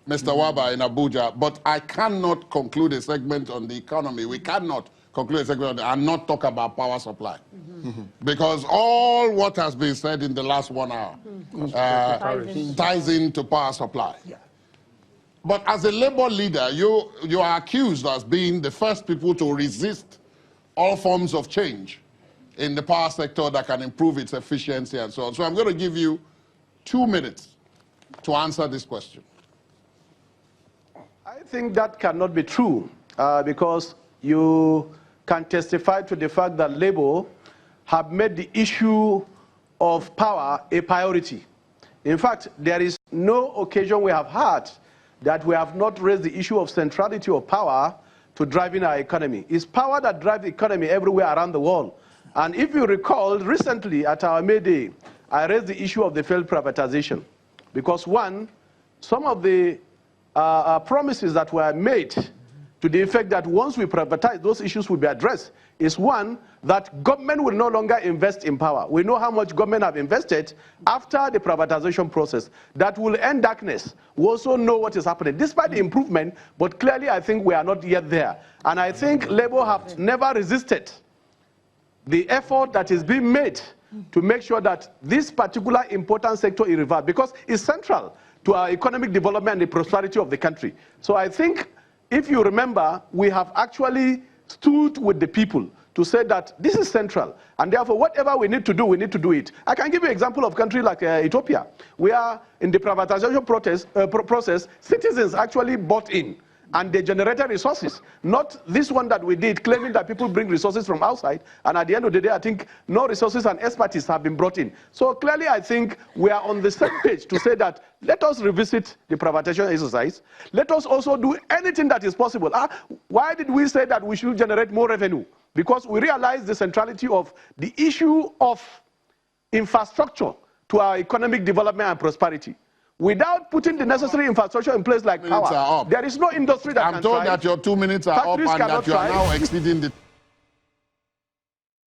Mr. Waba in Abuja, but I cannot conclude a segment on the economy. We cannot conclude a segment and not talk about power supply. Because all what has been said in the last 1 hour ties into power supply. Yeah. But as a labor leader, you are accused as being the first people to resist all forms of change in the power sector that can improve its efficiency and so on. So I'm going to give you 2 minutes to answer this question. I think that cannot be true because you can testify to the fact that Labour have made the issue of power a priority. In fact, there is no occasion we have had that we have not raised the issue of centrality of power to driving our economy. It's power that drives the economy everywhere around the world. And if you recall, recently at our May Day, I raised the issue of the failed privatization. Because one, some of the promises that were made to the effect that once we privatize, those issues will be addressed, is one, that government will no longer invest in power. We know how much government have invested after the privatization process. That will end darkness. We also know what is happening, despite the improvement, but clearly I think we are not yet there. And I think Labour have never resisted the effort that is being made to make sure that this particular important sector is revived, because it's central to our economic development and the prosperity of the country. So I think, if you remember, we have actually stood with the people to say that this is central, and therefore whatever we need to do it. I can give you an example of a country like Ethiopia, where in the privatization process, citizens actually bought in, and they generated resources. Not this one that we did, claiming that people bring resources from outside, and at the end of the day, I think no resources and expertise have been brought in. So clearly, I think we are on the same page to say that let us revisit the privatization exercise. Let us also do anything that is possible. Why did we say that we should generate more revenue? Because we realize the centrality of the issue of infrastructure to our economic development and prosperity. Without putting the necessary infrastructure in place like power, there is no industry that can thrive. I'm told that your 2 minutes are up and that you are now exceeding the